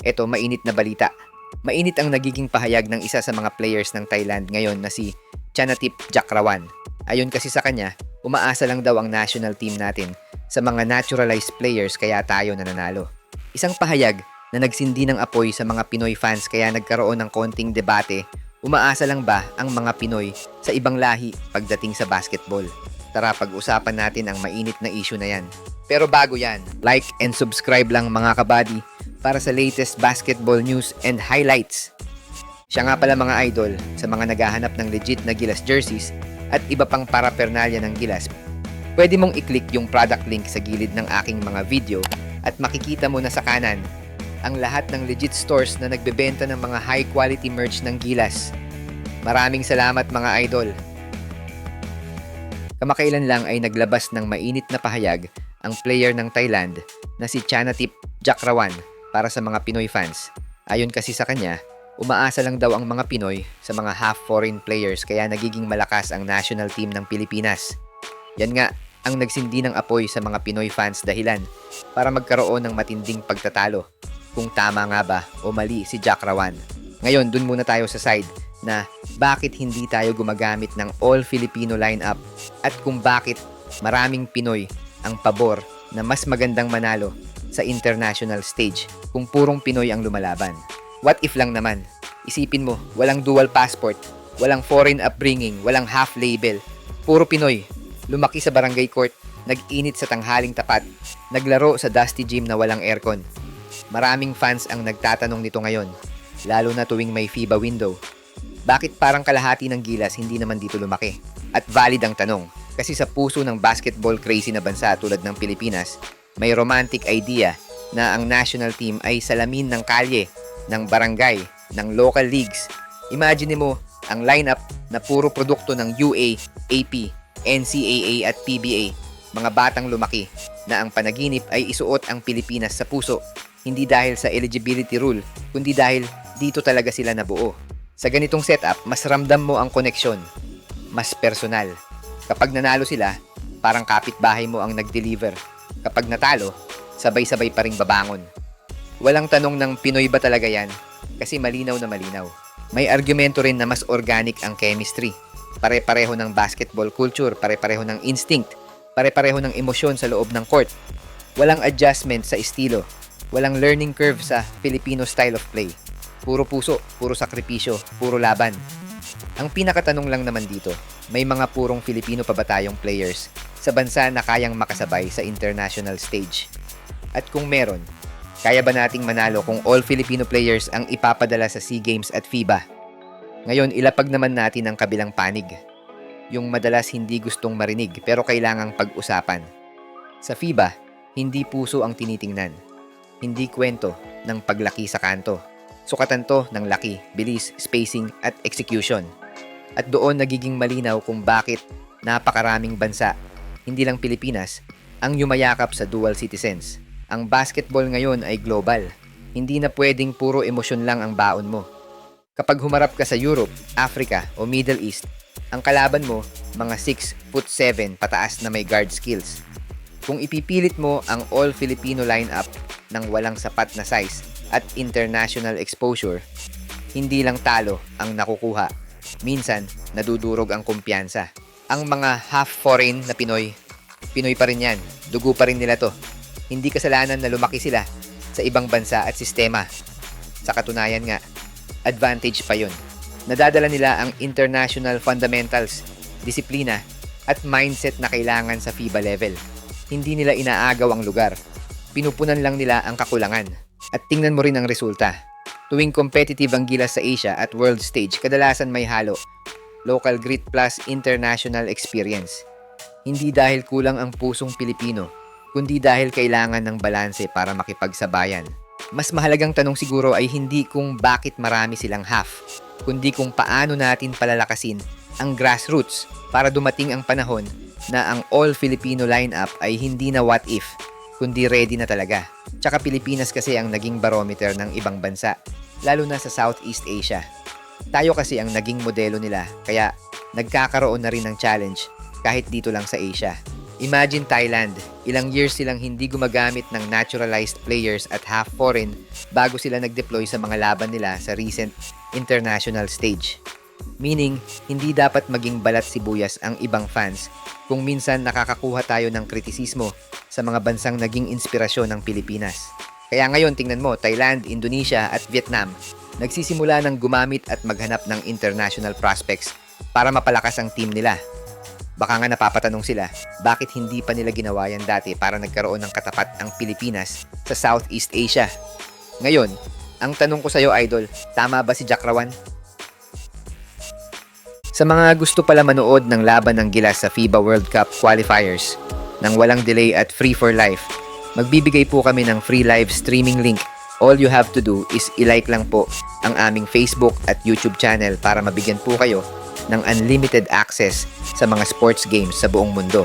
Eto, mainit na balita. Mainit ang nagiging pahayag ng isa sa mga players ng Thailand ngayon na si Chanatip Jakrawan. Ayon kasi sa kanya, umaasa lang daw ang national team natin sa mga naturalized players kaya tayo nananalo. Isang pahayag na nagsindi ng apoy sa mga Pinoy fans kaya nagkaroon ng konting debate, umaasa lang ba ang mga Pinoy sa ibang lahi pagdating sa basketball? Tara, pag-usapan natin ang mainit na issue na yan. Pero bago yan, like and subscribe lang mga kabady para sa latest basketball news and highlights. Siya nga pala mga idol, sa mga naghahanap ng legit na Gilas jerseys at iba pang paraphernalia ng Gilas, pwede mong i-click yung product link sa gilid ng aking mga video at makikita mo na sa kanan ang lahat ng legit stores na nagbebenta ng mga high quality merch ng Gilas. Maraming salamat mga idol. Kamakailan lang ay naglabas ng mainit na pahayag ang player ng Thailand na si Chanatip Jakrawan para sa mga Pinoy fans. Ayon kasi sa kanya, umaasa lang daw ang mga Pinoy sa mga half-foreign players kaya nagiging malakas ang national team ng Pilipinas. Yan nga ang nagsindi ng apoy sa mga Pinoy fans dahilan para magkaroon ng matinding pagtatalo. Kung tama nga ba o mali si Jakrawan. Ngayon, dun muna tayo sa side na bakit hindi tayo gumagamit ng all-Filipino lineup at kung bakit maraming Pinoy ang pabor na mas magandang manalo sa international stage kung purong Pinoy ang lumalaban. What if lang naman? Isipin mo, walang dual passport, walang foreign upbringing, walang half label, puro Pinoy. Lumaki sa barangay court, nag-init sa tanghaling tapat, naglaro sa dusty gym na walang aircon. Maraming fans ang nagtatanong nito ngayon, lalo na tuwing may FIBA window. Bakit parang kalahati ng Gilas hindi naman dito lumaki? At valid ang tanong, kasi sa puso ng basketball crazy na bansa tulad ng Pilipinas, may romantic idea na ang national team ay salamin ng kalye, ng barangay, ng local leagues. Imagine mo ang lineup na puro produkto ng UA, AP, NCAA at PBA. Mga batang lumaki na ang panaginip ay isuot ang Pilipinas sa puso, hindi dahil sa eligibility rule, kundi dahil dito talaga sila nabuo. Sa ganitong setup, mas ramdam mo ang koneksyon, mas personal. Kapag nanalo sila, parang kapitbahay mo ang nag-deliver. Kapag natalo, sabay-sabay pa ring babangon. Walang tanong ng Pinoy ba talaga yan? Kasi malinaw na malinaw. May argumento rin na mas organic ang chemistry. Pare-pareho ng basketball culture, pare-pareho ng instinct, pare-pareho ng emosyon sa loob ng court. Walang adjustment sa estilo, walang learning curve sa Filipino style of play. Puro puso, puro sakripisyo, puro laban. Ang pinakatanong lang naman dito, may mga purong Filipino pa ba tayong players sa bansa na kayang makasabay sa international stage? At kung meron, kaya ba nating manalo kung all Filipino players ang ipapadala sa SEA Games at FIBA? Ngayon, ilapag naman natin ang kabilang panig. Yung madalas hindi gustong marinig pero kailangang pag-usapan. Sa FIBA, hindi puso ang tinitingnan. Hindi kwento ng paglaki sa kanto. Sukatan to ng laki, bilis, spacing at execution. At doon nagiging malinaw kung bakit napakaraming bansa, hindi lang Pilipinas, ang yumayakap sa dual citizens. Ang basketball ngayon ay global. Hindi na pwedeng puro emosyon lang ang baon mo. Kapag humarap ka sa Europe, Africa o Middle East, ang kalaban mo mga 6'7" pataas na may guard skills. Kung ipipilit mo ang all-Filipino lineup ng walang sapat na size at international exposure, hindi lang talo ang nakukuha. Minsan, nadudurog ang kumpiyansa. Ang mga half-foreign na Pinoy, Pinoy pa rin yan. Dugo pa rin nila to. Hindi kasalanan na lumaki sila sa ibang bansa at sistema. Sa katunayan nga, advantage pa yun. Nadadala nila ang international fundamentals, disiplina, at mindset na kailangan sa FIBA level. Hindi nila inaagaw ang lugar. Pinupunan lang nila ang kakulangan. At tingnan mo rin ang resulta. Tuwing competitive ang Gilas sa Asia at world stage, kadalasan may halo. Local grit plus international experience. Hindi dahil kulang ang pusong Pilipino, kundi dahil kailangan ng balanse para makipagsabayan. Mas mahalagang tanong siguro ay hindi kung bakit marami silang half, kundi kung paano natin palalakasin ang grassroots para dumating ang panahon na ang all-Filipino lineup ay hindi na what if, kundi ready na talaga. Tsaka Pilipinas kasi ang naging barometer ng ibang bansa, lalo na sa Southeast Asia. Tayo kasi ang naging modelo nila, kaya nagkakaroon na rin ng challenge kahit dito lang sa Asia. Imagine Thailand, ilang years silang hindi gumagamit ng naturalized players at half foreign bago sila nag-deploy sa mga laban nila sa recent international stage. Meaning, hindi dapat maging balat sibuyas ang ibang fans kung minsan nakakakuha tayo ng kritisismo sa mga bansang naging inspirasyon ng Pilipinas. Kaya ngayon tingnan mo, Thailand, Indonesia at Vietnam nagsisimula ng gumamit at maghanap ng international prospects para mapalakas ang team nila. Baka nga napapatanong sila, bakit hindi pa nila ginawa yan dati para nagkaroon ng katapat ang Pilipinas sa Southeast Asia? Ngayon, ang tanong ko sa iyo, Idol, tama ba si Jack Rawan? Sa mga gusto pala manood ng laban ng Gilas sa FIBA World Cup qualifiers nang walang delay at free for life, magbibigay po kami ng free live streaming link. All you have to do is i-like lang po ang aming Facebook at YouTube channel para mabigyan po kayo ng unlimited access sa mga sports games sa buong mundo.